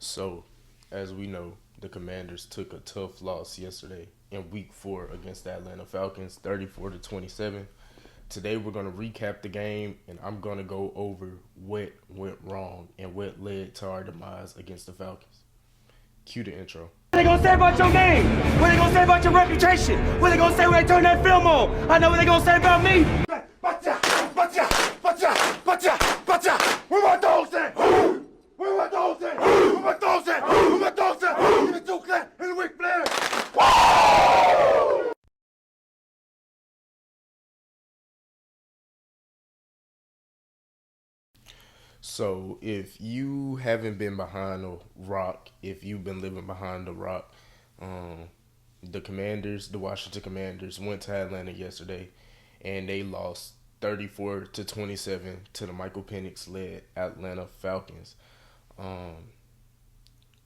So, as we know, the Commanders took a tough loss yesterday in Week 4 against the Atlanta Falcons, 34-27. Today, we're going to recap the game, and I'm going to go over what went wrong and what led to our demise against the Falcons. Cue the intro. What they gonna say about your name? What they gonna say about your reputation? What they gonna say when they turn that film on? I know what they gonna say about me. Where my dogs at? Where my dogs at? Where my dogs at? Where my dogs at? Give me two clap and a Ric Flair. So, if you haven't been behind a rock, if you've been living behind a rock, the Washington Commanders, went to Atlanta yesterday, and they lost 34-27 to the Michael Penix-led Atlanta Falcons.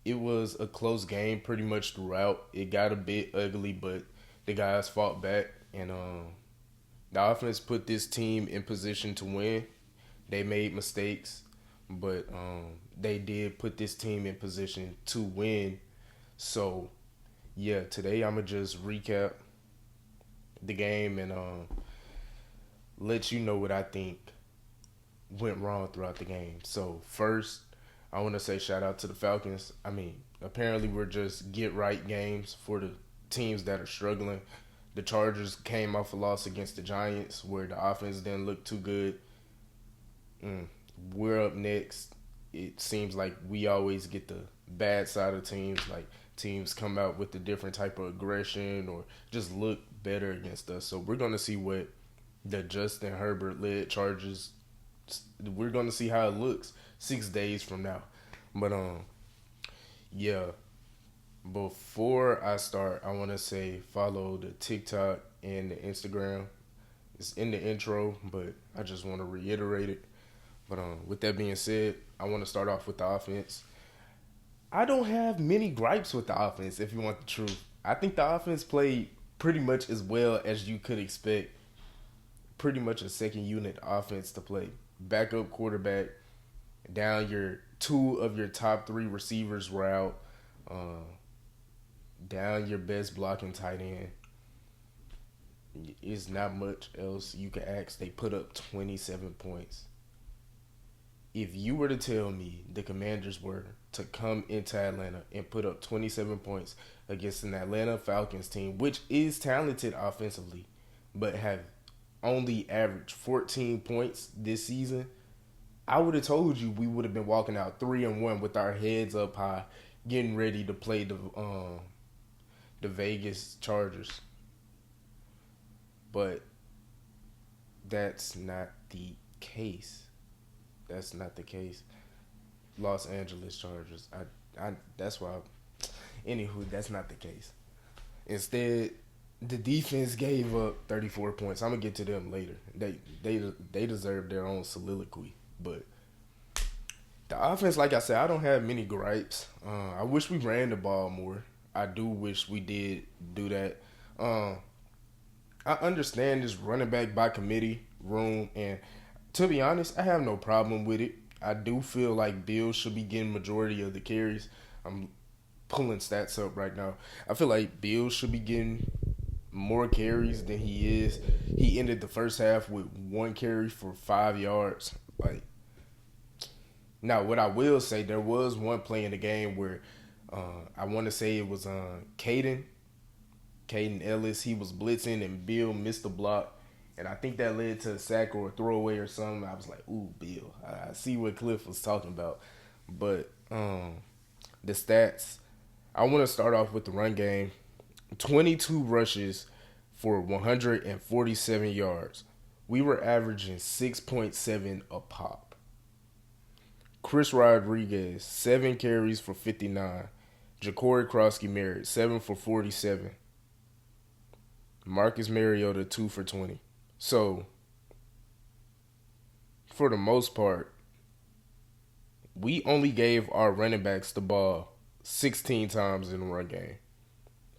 It was a close game pretty much throughout. It got a bit ugly, but the guys fought back, and the offense put this team in position to win. They made mistakes, but they did put this team in position to win. So, yeah, today I'm going to just recap the game and let you know what I think went wrong throughout the game. So, first, I want to say shout out to the Falcons. I mean, apparently we're just get-right games for the teams that are struggling. The Chargers came off a loss against the Giants where the offense didn't look too good. We're up next. It seems like we always get the bad side of teams. Like teams come out with a different type of aggression or just look better against us. So we're going to see what the Justin Herbert-led Chargers, we're going to see how it looks 6 days from now. But, yeah, before I start, I want to say follow the TikTok and the Instagram. It's in the intro, but I just want to reiterate it. But with that being said, I want to start off with the offense. I don't have many gripes with the offense, if you want the truth. I think the offense played pretty much as well as you could expect. Pretty much a second unit offense to play. Backup quarterback, down two of your top three receivers were out. Down your best blocking tight end. It's not much else you can ask. They put up 27 points. If you were to tell me the Commanders were to come into Atlanta and put up 27 points against an Atlanta Falcons team, which is talented offensively, but have only averaged 14 points this season, I would have told you we would have been walking out 3-1 with our heads up high, getting ready to play the Vegas Chargers. But that's not the case. That's not the case. Los Angeles Chargers. That's why. Anywho, that's not the case. Instead, the defense gave up 34 points. I'm gonna get to them later. They deserve their own soliloquy. But the offense, like I said, I don't have many gripes. I wish we ran the ball more. I do wish we did do that. I understand this running back by committee room, and to be honest, I have no problem with it. I do feel like Bill should be getting majority of the carries. I'm pulling stats up right now. I feel like Bill should be getting more carries than he is. He ended the first half with 1 carry for 5 yards. Now, what I will say, there was one play in the game where I want to say it was Caden Ellis. He was blitzing and Bill missed the block. And I think that led to a sack or a throwaway or something. I was like, ooh, Bill. I see what Cliff was talking about. But the stats, I want to start off with the run game. 22 rushes for 147 yards. We were averaging 6.7 a pop. Chris Rodriguez, 7 carries for 59. Ja'Cory Krosky-Merritt, 7 for 47. Marcus Mariota, 2 for 20. So, for the most part, we only gave our running backs the ball 16 times in the run game.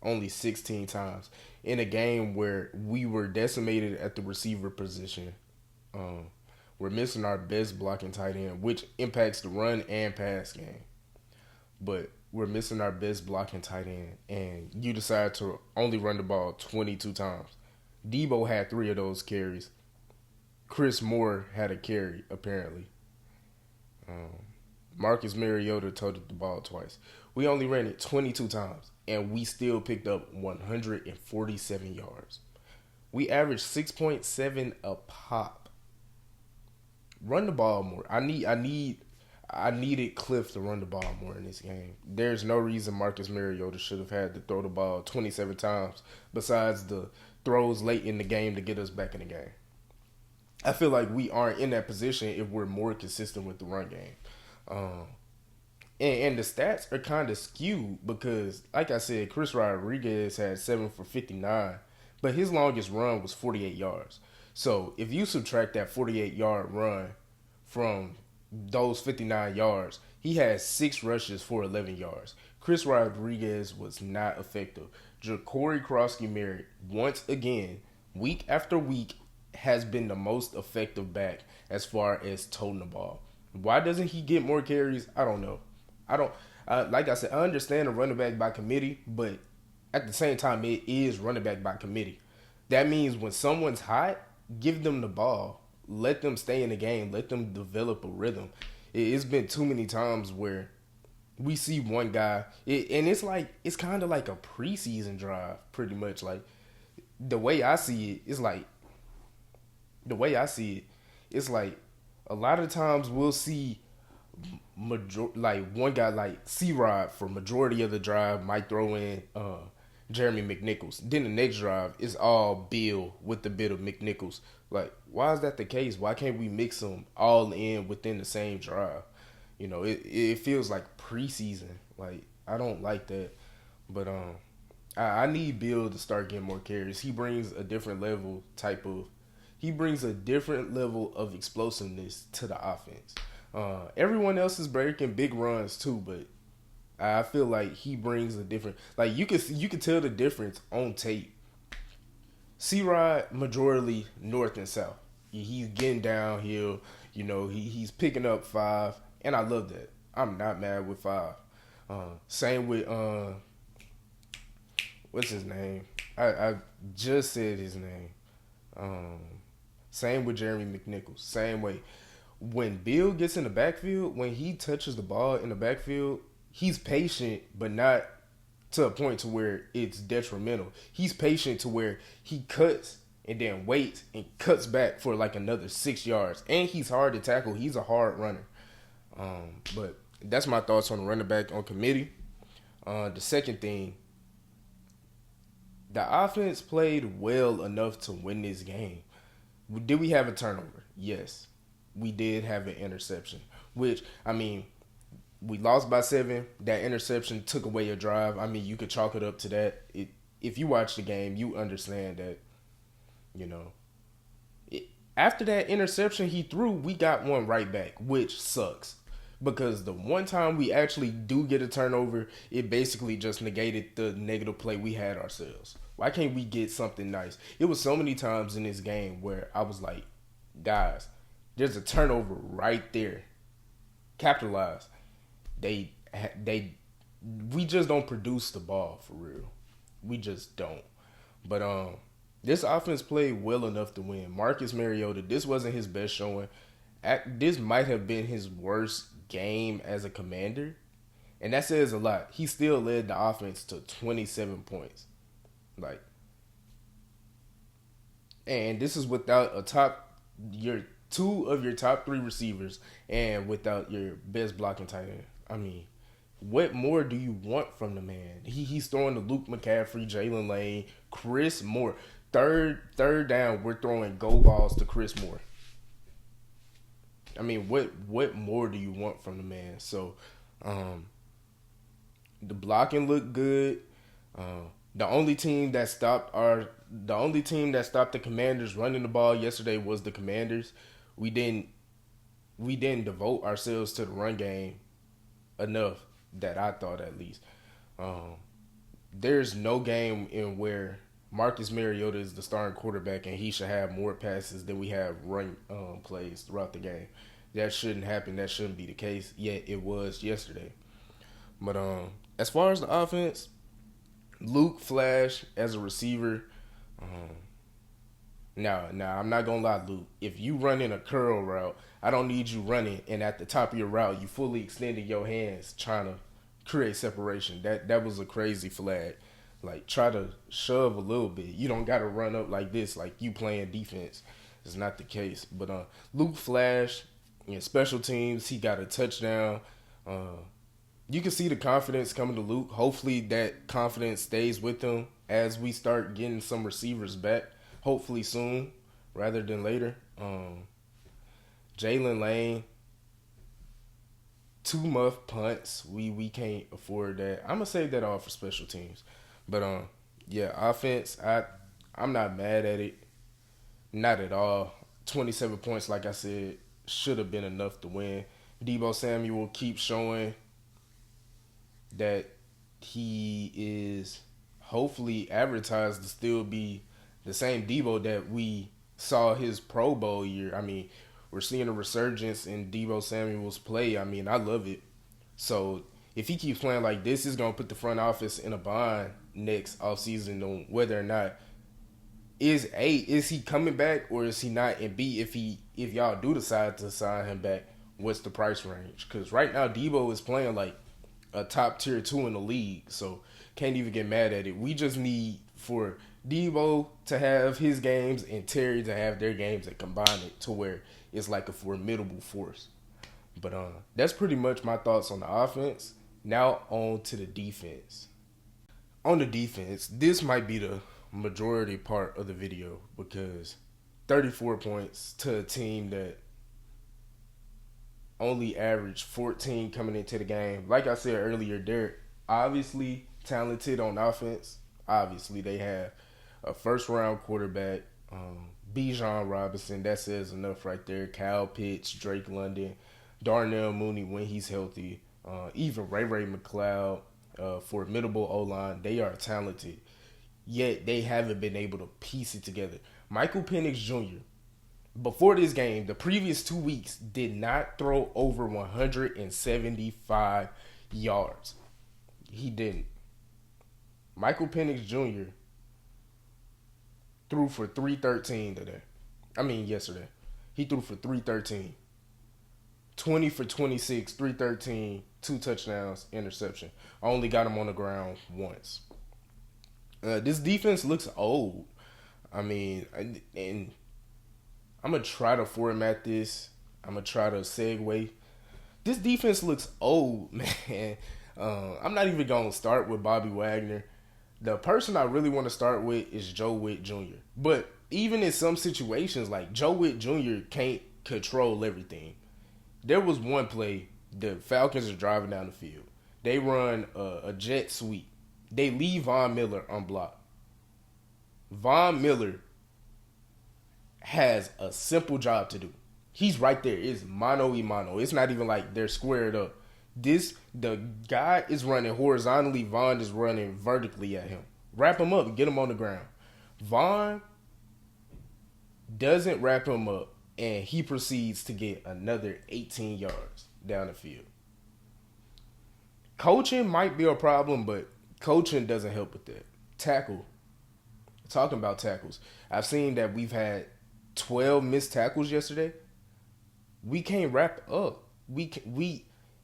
Only 16 times. In a game where we were decimated at the receiver position. We're missing our best blocking tight end, which impacts the run and pass game. but we're missing our best blocking tight end, and you decide to only run the ball 22 times. Debo had 3 of those carries. Chris Moore had a carry, apparently. Marcus Mariota toted the ball twice. We only ran it 22 times, and we still picked up 147 yards. We averaged 6.7 a pop. Run the ball more. I needed Cliff to run the ball more in this game. There's no reason Marcus Mariota should have had to throw the ball 27 times besides the throws late in the game to get us back in the game. I feel like we aren't in that position if we're more consistent with the run game. And the stats are kind of skewed because, like I said, Chris Rodriguez had 7 for 59, but his longest run was 48 yards. So if you subtract that 48-yard run from those 59 yards, he had 6 rushes for 11 yards. Chris Rodriguez was not effective. Ja'Cory Crosby-Merritt, once again, week after week, has been the most effective back as far as toting the ball. Why doesn't he get more carries? I don't know. Like I said, I understand a running back by committee, but at the same time, it is running back by committee. That means when someone's hot, give them the ball. Let them stay in the game. Let them develop a rhythm. It's been too many times where we see one guy, and it's kind of like a preseason drive, pretty much. Like the way I see it, it's like a lot of times we'll see one guy like C-Rod for majority of the drive might throw in Jeremy McNichols. Then the next drive is all Bill with a bit of McNichols. Like, why is that the case? Why can't we mix them all in within the same drive? You know, it feels like preseason. Like, I don't like that. But I need Bill to start getting more carries. He brings a different level of explosiveness to the offense. Everyone else is breaking big runs too, but I feel like he brings a different. Like you could tell the difference on tape. C-Rod majority north and south. He's getting downhill. You know, he's picking up 5, and I love that. I'm not mad with 5. Same with what's his name? I just said his name. Same with Jeremy McNichols. Same way. When Bill gets in the backfield, when he touches the ball in the backfield, he's patient, but not to a point to where it's detrimental. He's patient to where he cuts and then waits and cuts back for like another 6 yards. And he's hard to tackle. He's a hard runner. But that's my thoughts on the running back on committee. The second thing, the offense played well enough to win this game. Did we have a turnover? Yes. We did have an interception, which, I mean, we lost by 7. That interception took away a drive. I mean, you could chalk it up to that. If you watch the game, you understand that, you know. After that interception he threw, we got one right back, which sucks. Because the one time we actually do get a turnover, it basically just negated the negative play we had ourselves. Why can't we get something nice? It was so many times in this game where I was like, guys, there's a turnover right there. Capitalize. We just don't produce the ball for real. We just don't. But this offense played well enough to win. Marcus Mariota, this wasn't his best showing. This might have been his worst game as a Commander, and that says a lot. He still led the offense to 27 points. Like, and this is without your 2 of your top 3 receivers and without your best blocking tight end. I mean, what more do you want from the man? He's throwing to Luke McCaffrey, Jalen Lane, Chris Moore. Third down, we're throwing go balls to Chris Moore. I mean, what more do you want from the man? So, the blocking looked good. The only team that stopped the Commanders running the ball yesterday was the Commanders. We didn't devote ourselves to the run game enough, that I thought at least. There's no game in where Marcus Mariota is the starting quarterback and he should have more passes than we have run plays throughout the game. That shouldn't happen. That shouldn't be the case. Yet it was yesterday. But as far as the offense, Luke Flash as a receiver. Now, I'm not gonna lie, Luke. If you run in a curl route, I don't need you running, and at the top of your route, you fully extended your hands trying to create separation. That was a crazy flag. Like, try to shove a little bit. You don't got to run up like this, like you playing defense. It's not the case. But Luke Flash in special teams, he got a touchdown. You can see the confidence coming to Luke. Hopefully that confidence stays with him as we start getting some receivers back. Hopefully soon, rather than later. Jalen Lane, 2 muff punts. We can't afford that. I'm gonna save that all for special teams. But yeah, offense. I'm not mad at it. Not at all. 27 points, like I said, should have been enough to win. Deebo Samuel keeps showing that he is hopefully advertised to still be the same Deebo that we saw his Pro Bowl year. I mean, we're seeing a resurgence in Deebo Samuel's play. I mean, I love it. So if he keeps playing like this, it's going to put the front office in a bind next offseason on whether or not is he coming back or is he not? And B, if y'all do decide to sign him back, what's the price range? Because right now Deebo is playing like a top tier 2 in the league, so can't even get mad at it. We just need for Deebo to have his games and Terry to have their games and combine it to where it's like a formidable force. But that's pretty much my thoughts on the offense. Now on to the defense. On the defense, this might be the majority part of the video because 34 points to a team that only averaged 14 coming into the game. Like I said earlier, they're obviously talented on offense. Obviously, they have a first-round quarterback, Bijan Robinson. That says enough right there. Kyle Pitts, Drake London, Darnell Mooney when he's healthy, even Ray McLeod, formidable O-line. They are talented, yet they haven't been able to piece it together. Michael Penix Jr., before this game, the previous 2 weeks, did not throw over 175 yards. He didn't. Michael Penix Jr. threw for 313 today. Yesterday. He threw for 313. 20 for 26, 313, 2 touchdowns, interception. I only got him on the ground once. This defense looks old. And I'm going to try to format this. I'm going to try to segue. This defense looks old, man. I'm not even going to start with Bobby Wagner. The person I really want to start with is Joe Witt Jr. But even in some situations, like Joe Witt Jr. can't control everything. There was one play, the Falcons are driving down the field. They run a jet sweep. They leave Von Miller unblocked. Von Miller has a simple job to do. He's right there. It's mano y mano. It's not even like they're squared up. The guy is running horizontally. Von is running vertically at him. Wrap him up and get him on the ground. Von doesn't wrap him up, and he proceeds to get another 18 yards down the field. Coaching might be a problem, but coaching doesn't help with that. Tackle. Talking about tackles. I've seen that we've had 12 missed tackles yesterday. We can't wrap up.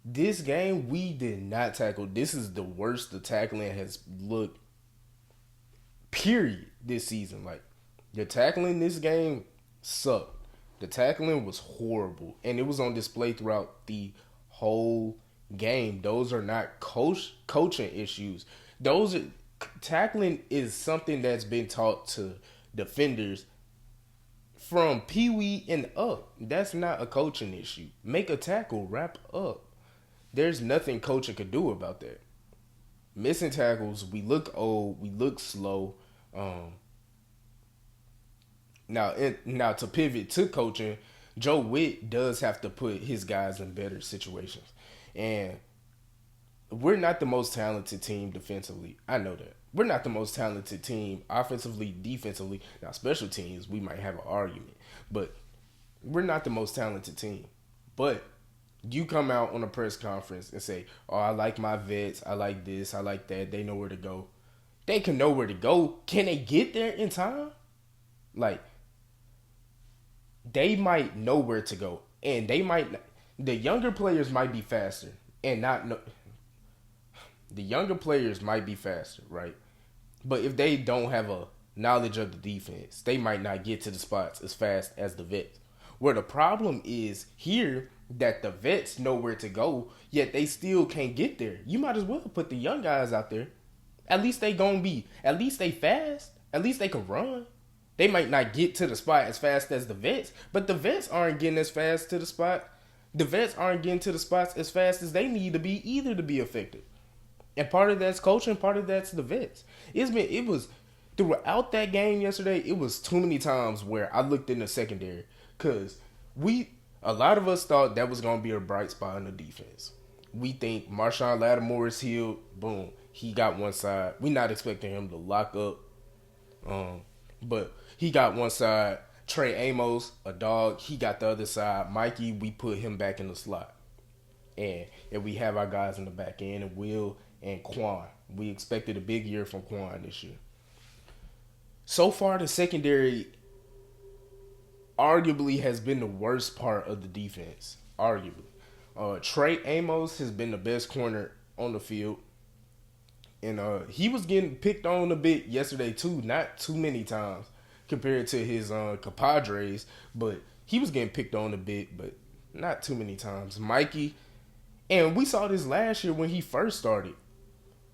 This game, we did not tackle. This is the worst the tackling has looked, period, this season. Like, the tackling this game sucked. The tackling was horrible, and it was on display throughout the whole game. Those are not coaching issues. Tackling is something that's been taught to defenders from Pee-wee and up. That's not a coaching issue. Make a tackle, wrap up. There's nothing coaching could do about that. Missing tackles, we look old, we look slow. Now to pivot to coaching, Joe Witt does have to put his guys in better situations. And we're not the most talented team defensively. I know that. We're not the most talented team offensively, defensively. Now, special teams, we might have an argument. But we're not the most talented team. But You come out on a press conference and say, "Oh, I like my vets. I like this. I like that. They know where to go." They can know where to go. Can they get there in time? Like, they might know where to go, and they might. The younger players might be faster, and not know. The younger players might be faster, right? But if they don't have a knowledge of the defense, they might not get to the spots as fast as the vets. Where the problem is here that the vets know where to go, yet they still can't get there. You might as well put the young guys out there. At least they gonna be, at least they fast. At least they can run. They might not get to the spot as fast as the vets, but the vets aren't getting as fast to the spot. The vets aren't getting to the spots as fast as they need to be either to be effective. And part of that's coaching, part of that's the vets. It was throughout that game yesterday, it was too many times where I looked in the secondary. Cause a lot of us thought that was gonna be a bright spot in the defense. We think Marshawn Lattimore is healed, boom. He got one side. We not expecting him to lock up. But he got one side. Trey Amos, a dog, he got the other side. Mikey, we put him back in the slot. And we have our guys in the back end, and Will and Quan. We expected a big year from Quan this year. So far, the secondary arguably has been the worst part of the defense. Arguably. Trey Amos has been the best corner on the field. And he was getting picked on a bit yesterday, too. Not too many times compared to his compadres. But he was getting picked on a bit, but not too many times. Mikey, and we saw this last year when he first started.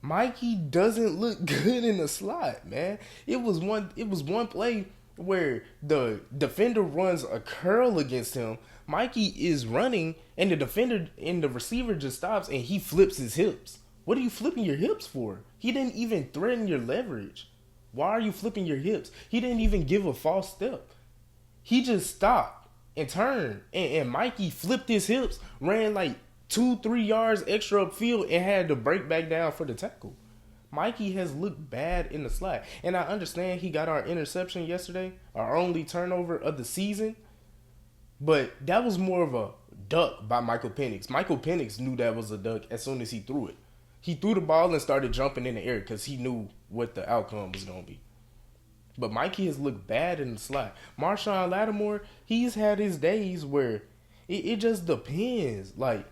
Mikey doesn't look good in the slot, man. It was one play where the defender runs a curl against him. Mikey is running, and the defender and the receiver just stops, and he flips his hips. What are you flipping your hips for? He didn't even threaten your leverage. Why are you flipping your hips? He didn't even give a false step. He just stopped and turned, and Mikey flipped his hips, ran like 2-3 yards extra upfield, and had to break back down for the tackle. Mikey has looked bad in the slot. And I understand he got our interception yesterday, our only turnover of the season. But that was more of a duck by Michael Penix. Michael Penix knew that was a duck as soon as he threw it. He threw the ball and started jumping in the air because he knew what the outcome was going to be. But Mikey has looked bad in the slot. Marshawn Lattimore, he's had his days where it just depends. Like,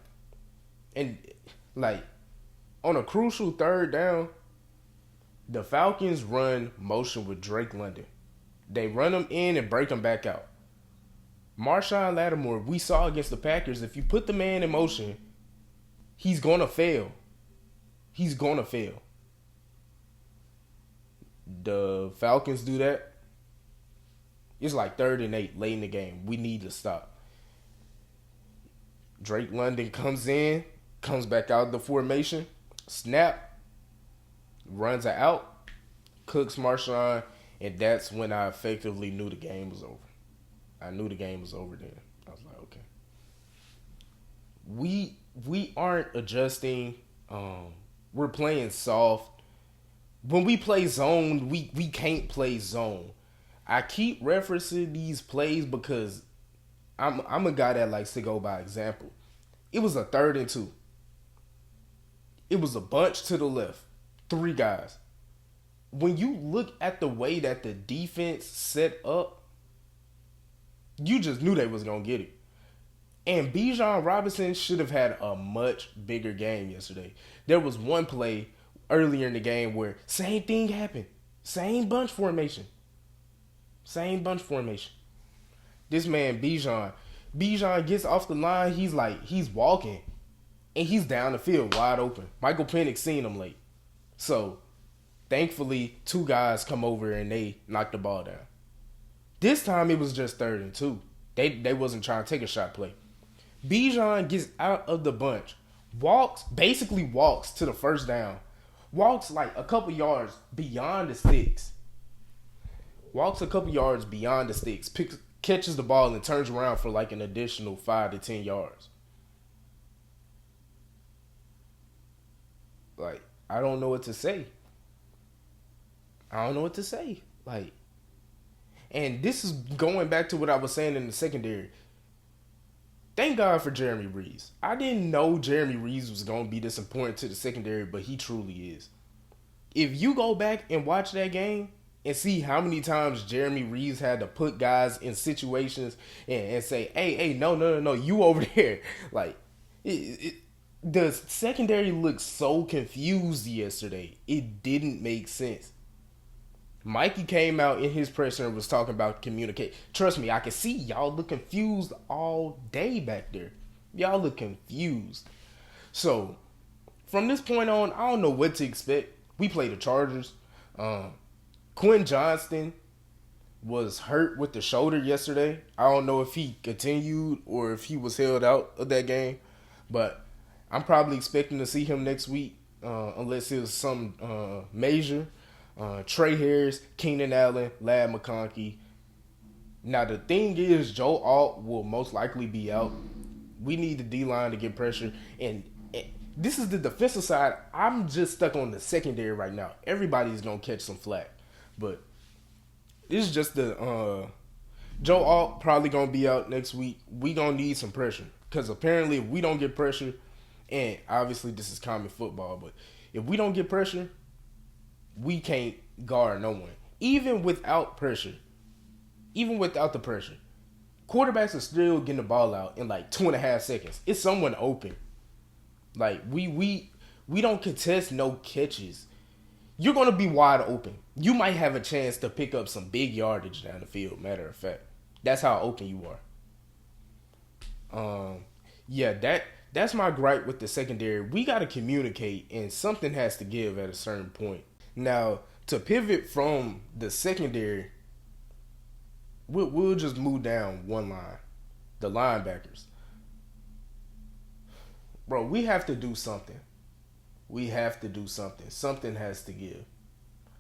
on a crucial third down, the Falcons run motion with Drake London. They run him in and break him back out. Marshawn Lattimore, we saw against the Packers, if you put the man in motion, he's going to fail. He's going to fail. The Falcons do that. It's like 3rd and 8 late in the game. We need to stop. Drake London comes in, comes back out of the formation, snap, runs it out, cooks Marshawn, and that's when I effectively knew the game was over. I knew the game was over then. I was like, okay. We aren't adjusting. We're playing soft. When we play zone, we can't play zone. I keep referencing these plays because I'm a guy that likes to go by example. It was a 3rd and 2. It was a bunch to the left. 3 guys. When you look at the way that the defense set up, you just knew they was going to get it. And Bijan Robinson should have had a much bigger game yesterday. There was one play earlier in the game where same thing happened. Same bunch formation. This man, Bijan gets off the line. He's walking. And he's down the field wide open. Michael Penix seen him late. So, thankfully, 2 guys come over and they knock the ball down. This time it was just 3rd and 2. They wasn't trying to take a shot play. Bijan gets out of the bunch. Basically walks to the first down. Walks like a couple yards beyond the sticks. Catches the ball and turns around for like an additional 5 to 10 yards. Like, I don't know what to say. Like, and this is going back to what I was saying in the secondary. Thank God for Jeremy Reeves. I didn't know Jeremy Reeves was going to be this important to the secondary, but he truly is. If you go back and watch that game and see how many times Jeremy Reeves had to put guys in situations and say, hey, no, you over there. Like, the secondary looked so confused yesterday. It didn't make sense. Mikey came out in his presser and was talking about communicate. Trust me, I can see y'all look confused all day back there. Y'all look confused. So, from this point on, I don't know what to expect. We play the Chargers. Quinn Johnston was hurt with the shoulder yesterday. I don't know if he continued or if he was held out of that game. But I'm probably expecting to see him next week unless it was some major. Trey Harris, Keenan Allen, Ladd McConkey. Now, the thing is, Joe Alt will most likely be out. We need the D-line to get pressure. And this is the defensive side. I'm just stuck on the secondary right now. Everybody's going to catch some flack. But this is just the Joe Alt probably going to be out next week. We going to need some pressure. Because apparently if we don't get pressure, and obviously this is common football, but if we don't get pressure, we can't guard no one. Even without pressure. Even without the pressure. Quarterbacks are still getting the ball out in like 2.5 seconds. It's someone open. Like, we don't contest no catches. You're going to be wide open. You might have a chance to pick up some big yardage down the field, matter of fact. That's how open you are. That's my gripe with the secondary. We got to communicate, and something has to give at a certain point. Now, to pivot from the secondary, we'll just move down one line. The linebackers. Bro, we have to do something. We have to do something. Something has to give.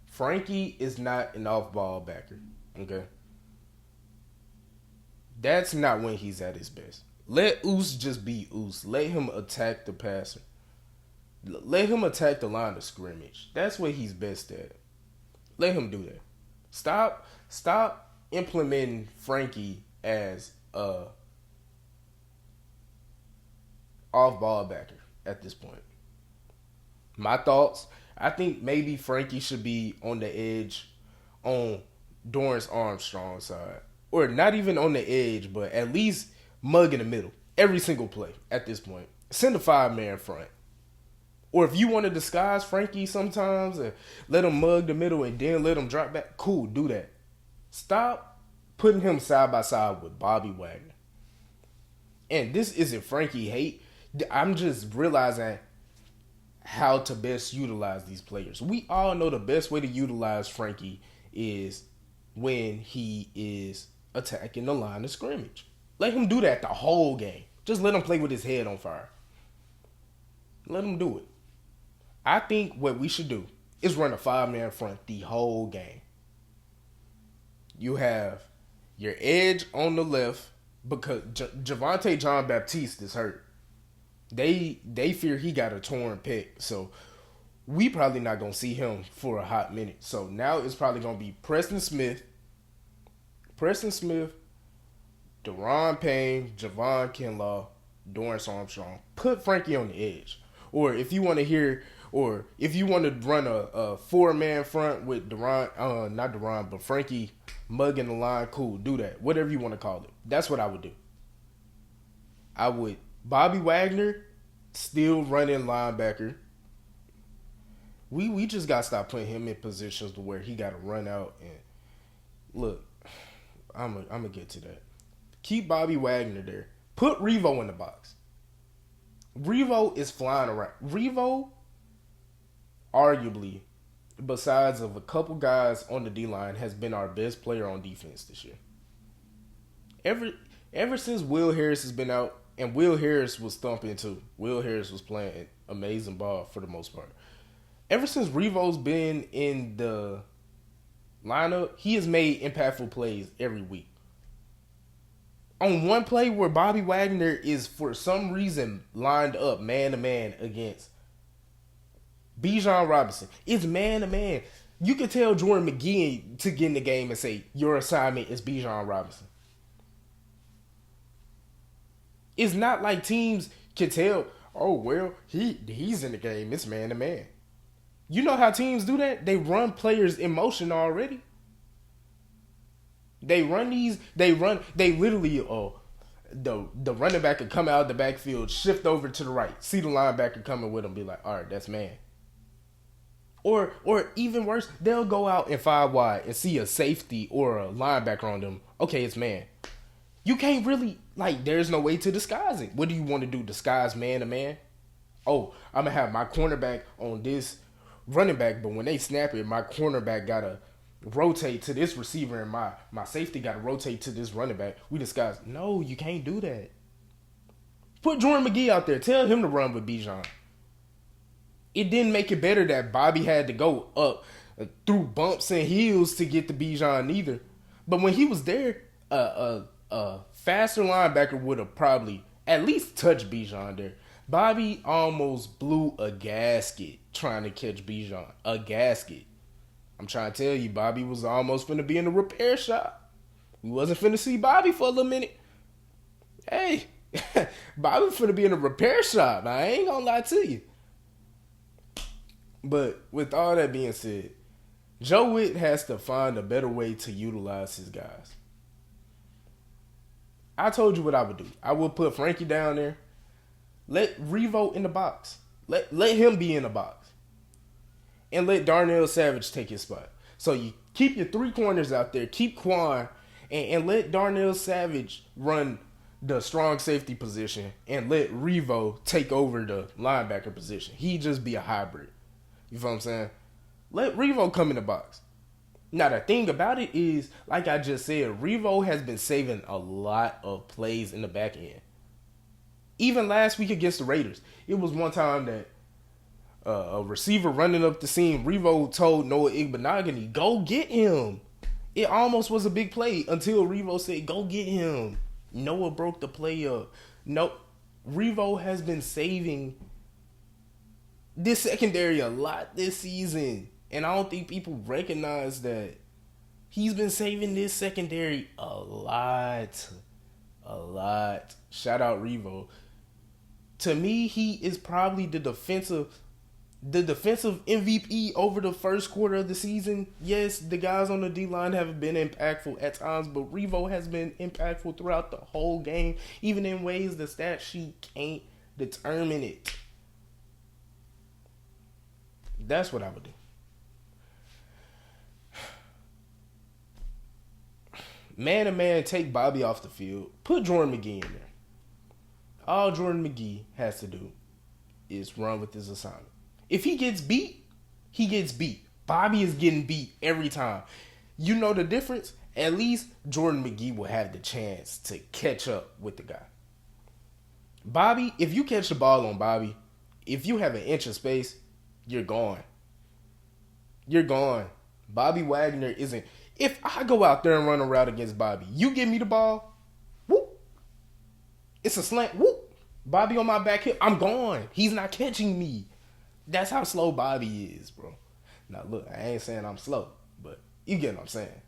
Frankie is not an off-ball backer, okay? That's not when he's at his best. Let Oos just be Oos. Let him attack the passer. Let him attack the line of scrimmage. That's what he's best at. Let him do that. Stop implementing Frankie as a off-ball backer at this point. My thoughts, I think maybe Frankie should be on the edge on Dorrance Armstrong's side. Or not even on the edge, but at least mug in the middle. Every single play at this point. Send a 5-man front. Or if you want to disguise Frankie sometimes and let him mug the middle and then let him drop back, cool, do that. Stop putting him side by side with Bobby Wagner. And this isn't Frankie hate. I'm just realizing how to best utilize these players. We all know the best way to utilize Frankie is when he is attacking the line of scrimmage. Let him do that the whole game. Just let him play with his head on fire. Let him do it. I think what we should do is run a 5-man front the whole game. You have your edge on the left because Javonte John Baptiste is hurt. They fear he got a torn pec, so we probably not going to see him for a hot minute. So now it's probably going to be Preston Smith, Deron Payne, Javon Kinlaw, Dorrance Armstrong. Put Frankie on the edge. Or if you want to run a 4-man front with Frankie mugging the line, cool, do that. Whatever you want to call it. That's what I would do. Bobby Wagner, still running linebacker. We just got to stop putting him in positions to where he got to run out. And look, I'm going to get to that. Keep Bobby Wagner there. Put Revo in the box. Revo is flying around. Revo, arguably, besides of a couple guys on the D-line, has been our best player on defense this year. Ever since Will Harris has been out, and Will Harris was thumping too. Will Harris was playing amazing ball for the most part. Ever since Revo's been in the lineup, he has made impactful plays every week. On one play where Bobby Wagner is for some reason lined up man-to-man against Bijan Robinson. It's man-to-man. You can tell Jordan McGee to get in the game and say, your assignment is Bijan Robinson. It's not like teams can tell, oh, well, he's in the game. It's man to man. You know how teams do that? They run players in motion already. They literally, the running back could come out of the backfield, shift over to the right, see the linebacker coming with him, be like, all right, that's man. Or even worse, they'll go out in 5 wide and see a safety or a linebacker on them. Okay, it's man. You can't really, there's no way to disguise it. What do you want to do? Disguise man to man? Oh, I'm going to have my cornerback on this running back, but when they snap it, my cornerback got to rotate to this receiver and my safety got to rotate to this running back. We disguise. No, you can't do that. Put Jordan McGee out there. Tell him to run with Bijan. It didn't make it better that Bobby had to go up through bumps and hills to get to Bijan either. But when he was there, a faster linebacker would have probably at least touched Bijan there. Bobby almost blew a gasket trying to catch Bijan. A gasket. I'm trying to tell you, Bobby was almost finna be in the repair shop. We wasn't finna see Bobby for a little minute. Hey, Bobby finna be in the repair shop. I ain't gonna lie to you. But with all that being said, Joe Witt has to find a better way to utilize his guys. I told you what I would do. I would put Frankie down there. Let Revo in the box. Let him be in the box. And let Darnell Savage take his spot. So you keep your 3 corners out there. Keep Quan. And let Darnell Savage run the strong safety position. And let Revo take over the linebacker position. He just be a hybrid. You feel what I'm saying? Let Revo come in the box. Now, the thing about it is, like I just said, Revo has been saving a lot of plays in the back end. Even last week against the Raiders, it was one time that a receiver running up the seam, Revo told Noah Igbenogany, go get him. It almost was a big play until Revo said, go get him. Noah broke the play up. No, Revo has been saving this secondary a lot this season. And I don't think people recognize that he's been saving this secondary a lot. A lot. Shout out Revo. To me, he is probably the defensive MVP over the first quarter of the season. Yes, the guys on the D-line haven't been impactful at times, but Revo has been impactful throughout the whole game, even in ways the stat sheet can't determine it. That's what I would do. Man to man, take Bobby off the field. Put Jordan McGee in there. All Jordan McGee has to do is run with his assignment. If he gets beat, he gets beat. Bobby is getting beat every time. You know the difference? At least Jordan McGee will have the chance to catch up with the guy. Bobby, if you catch the ball on Bobby, if you have an inch of space, you're gone. You're gone. Bobby Wagner isn't. If I go out there and run a route against Bobby, you give me the ball, whoop. It's a slant, whoop. Bobby on my back hip, I'm gone. He's not catching me. That's how slow Bobby is, bro. Now, look, I ain't saying I'm slow, but you get what I'm saying.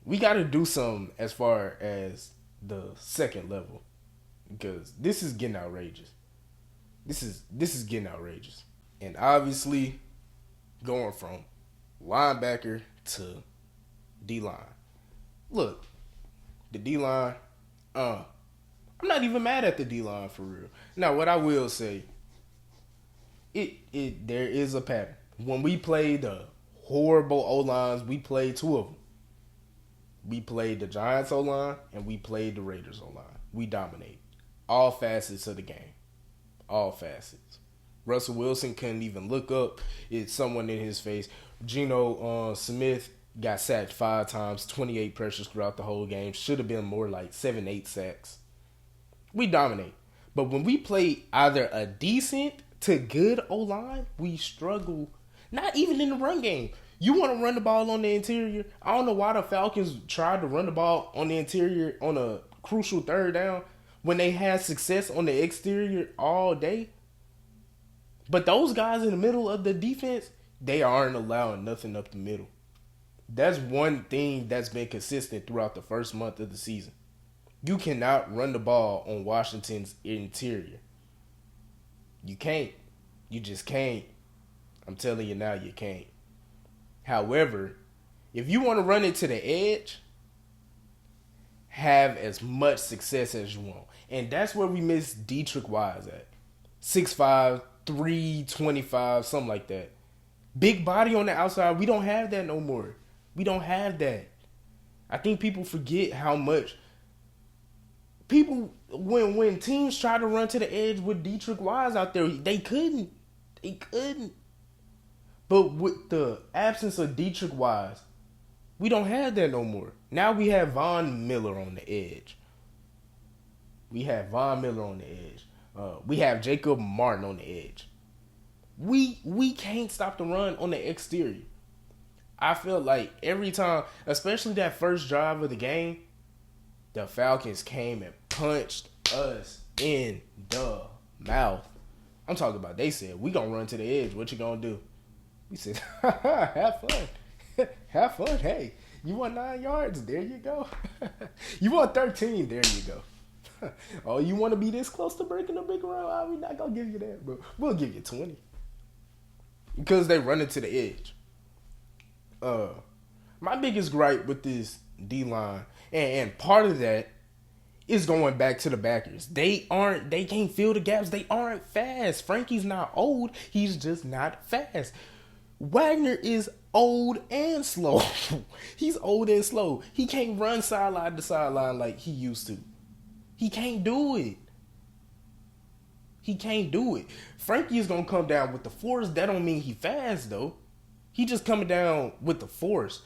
We got to do something as far as the second level because this is getting outrageous. This is getting outrageous. And obviously, going from linebacker to D-line. Look, the D-line, I'm not even mad at the D-line for real. Now, what I will say, there is a pattern. When we play the horrible O-lines, we played 2 of them. We played the Giants O-line and we played the Raiders O-line. We dominated all facets of the game. All facets. Russell Wilson couldn't even look up. It's someone in his face. Geno Smith got sacked 5 times, 28 pressures throughout the whole game. Should have been more like 7, 8 sacks. We dominate. But when we play either a decent to good O-line, we struggle. Not even in the run game. You want to run the ball on the interior? I don't know why the Falcons tried to run the ball on the interior on a crucial 3rd down when they had success on the exterior all day. But those guys in the middle of the defense, they aren't allowing nothing up the middle. That's one thing that's been consistent throughout the first month of the season. You cannot run the ball on Washington's interior. You can't. You just can't. I'm telling you now, you can't. However, if you want to run it to the edge, have as much success as you want. And that's where we miss Dietrich Wise at. 6'5", 325, something like that. Big body on the outside. We don't have that no more. We don't have that. I think people forget how much people when teams try to run to the edge with Dietrich Wise out there, they couldn't. They couldn't. But with the absence of Dietrich Wise, we don't have that no more. Now we have Von Miller on the edge. We have Jacob Martin on the edge. We can't stop the run on the exterior. I feel like every time, especially that first drive of the game, the Falcons came and punched us in the mouth. I'm talking about, they said, we gonna run to the edge. What you gonna do? We said, have fun. Have fun. Hey, you want 9 yards? There you go. You want 13? There you go. Oh, you want to be this close to breaking a big run? We're not going to give you that, but we'll give you 20. Because they run it to the edge. My biggest gripe with this D-line, and part of that is going back to the backers. They can't fill the gaps. They aren't fast. Frankie's not old. He's just not fast. Wagner is old and slow. He's old and slow. He can't run sideline to sideline like he used to. He can't do it. He can't do it. Frankie is going to come down with the force. That don't mean he fast, though. He just coming down with the force.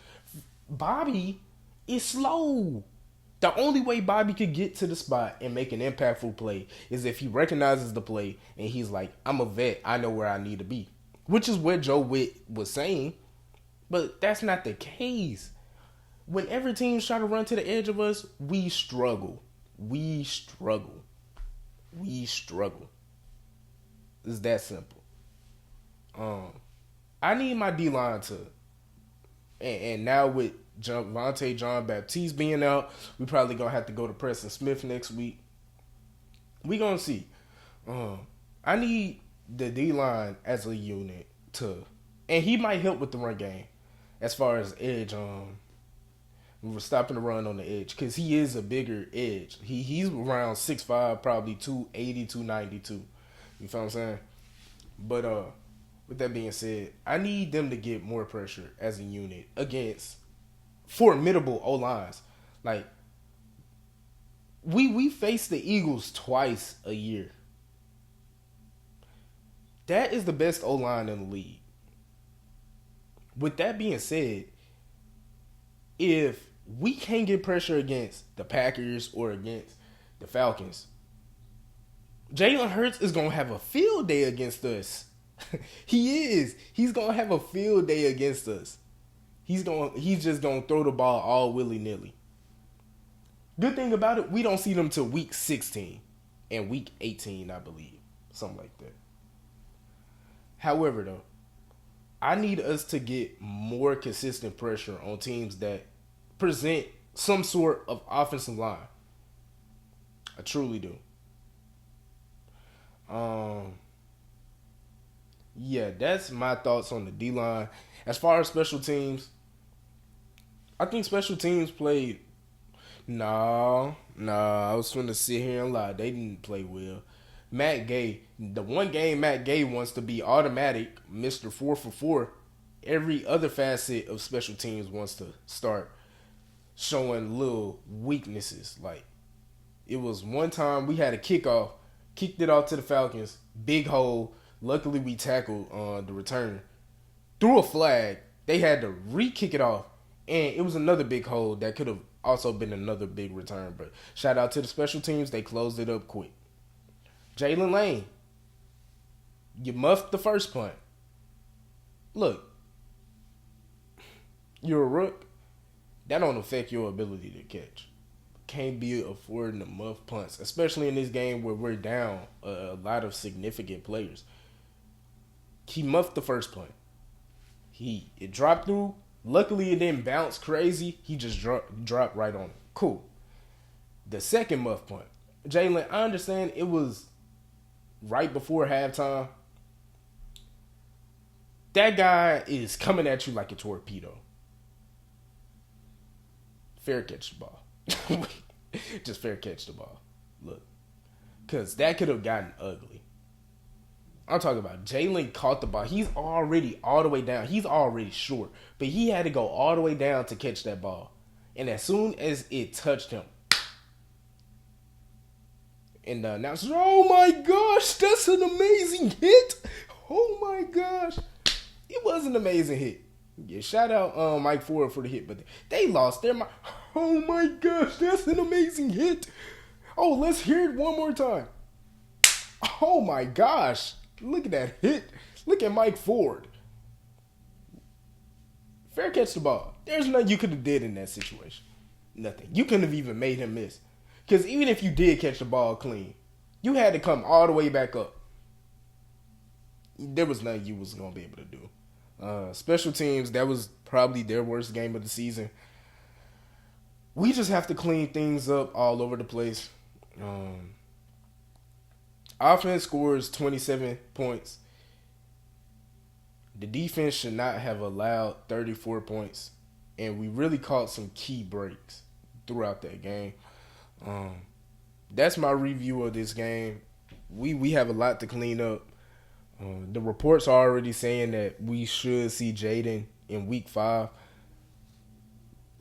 Bobby is slow. The only way Bobby could get to the spot and make an impactful play is if he recognizes the play and he's like, I'm a vet. I know where I need to be. Which is what Joe Witt was saying. But that's not the case. Whenever teams try to run to the edge of us, we struggle. We struggle. We struggle. It's that simple. I need my D-line to... And now with Vontae John Baptiste being out, we probably going to have to go to Preston Smith next week. We going to see. I need the D-line as a unit to... And he might help with the run game as far as edge. We were stopping the run on the edge because he is a bigger edge. He's around 6'5", probably 280, 292. You feel what I'm saying? But with that being said, I need them to get more pressure as a unit against formidable O-lines. Like, we face the Eagles twice a year. That is the best O-line in the league. With that being said, if we can't get pressure against the Packers or against the Falcons, Jalen Hurts is going to have a field day against us. He is. He's going to have a field day against us. He's just going to throw the ball all willy-nilly. Good thing about it, we don't see them till week 16 and week 18, I believe. Something like that. However, though, I need us to get more consistent pressure on teams that present some sort of offensive line. I truly do. Yeah, that's my thoughts on the D-line. As far as special teams, I think special teams played... Nah, I was going to sit here and lie. They didn't play well. Matt Gay, the one game Matt Gay wants to be automatic, Mr. 4 for 4. Every other facet of special teams wants to start showing little weaknesses. Like, it was one time we had a kickoff, kicked it off to the Falcons, big hole. Luckily, we tackled the returner. Threw a flag. They had to re-kick it off. And it was another big hole that could have also been another big return. But shout out to the special teams. They closed it up quick. Jalen Lane, you muffed the first punt. Look, you're a rook. That don't affect your ability to catch. Can't be affording to muff punts, especially in this game where we're down a lot of significant players. He muffed the first punt. It dropped through. Luckily, it didn't bounce crazy. He just dropped right on it. Cool. The second muff punt, Jalen, I understand it was right before halftime. That guy is coming at you like a torpedo. Fair catch the ball. Just fair catch the ball. Look. Because that could have gotten ugly. I'm talking about Jalen caught the ball. He's already all the way down. He's already short. But he had to go all the way down to catch that ball. And as soon as it touched him, and the announcer, oh my gosh, that's an amazing hit. Oh my gosh. It was an amazing hit. Yeah, shout out Mike Ford for the hit, but they lost their mind. Oh my gosh, that's an amazing hit. Oh, let's hear it one more time. Oh my gosh. Look at that hit. Look at Mike Ford. Fair catch the ball. There's nothing you could have did in that situation. Nothing. You couldn't have even made him miss. Because even if you did catch the ball clean, you had to come all the way back up. There was nothing you was going to be able to do. Special teams, that was probably their worst game of the season. We just have to clean things up all over the place. Offense scores 27 points. The defense should not have allowed 34 points. And we really caught some key breaks throughout that game. That's my review of this game. We have a lot to clean up. The reports are already saying that we should see Jaden in week 5.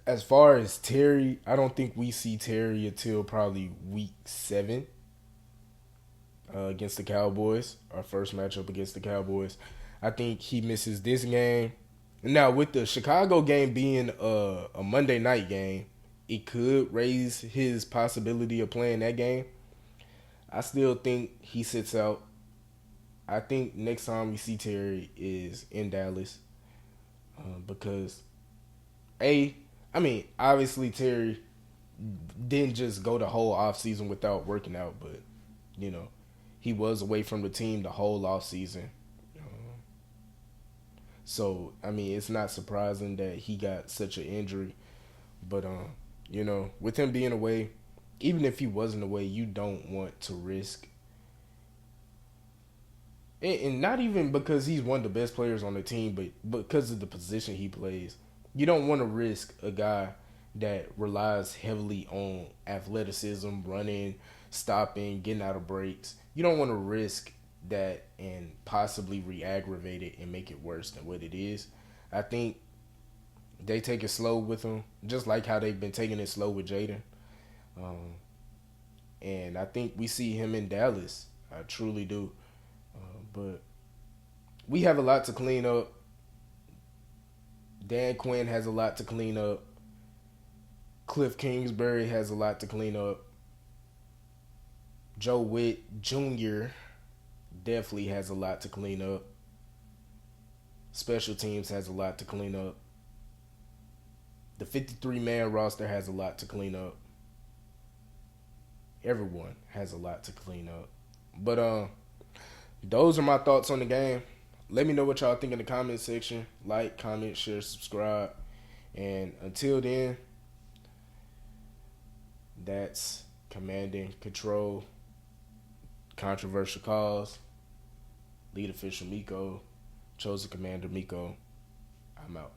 As far as Terry, I don't think we see Terry until probably week 7 against the Cowboys, our first matchup against the Cowboys. I think he misses this game. Now, with the Chicago game being a Monday night game, it could raise his possibility of playing that game. I still think he sits out. I think next time we see Terry is in Dallas because, obviously Terry didn't just go the whole offseason without working out, but, he was away from the team the whole offseason. So, it's not surprising that he got such an injury. But, with him being away, even if he wasn't away, you don't want to risk. And not even because he's one of the best players on the team, but because of the position he plays. You don't want to risk a guy that relies heavily on athleticism, running, stopping, getting out of breaks. You don't want to risk that and possibly re-aggravate it and make it worse than what it is. I think they take it slow with him, just like how they've been taking it slow with Jaden. And I think we see him in Dallas. I truly do. But we have a lot to clean up. Dan Quinn has a lot to clean up. Cliff Kingsbury has a lot to clean up. Joe Witt Jr. definitely has a lot to clean up. Special teams has a lot to clean up. The 53-man roster has a lot to clean up. Everyone has a lot to clean up. But those are my thoughts on the game. Let me know what y'all think in the comment section. Like, comment, share, subscribe. And until then, that's Command and Control, Controversial Calls, Lead Official Miko, Chosen Commander Miko. I'm out.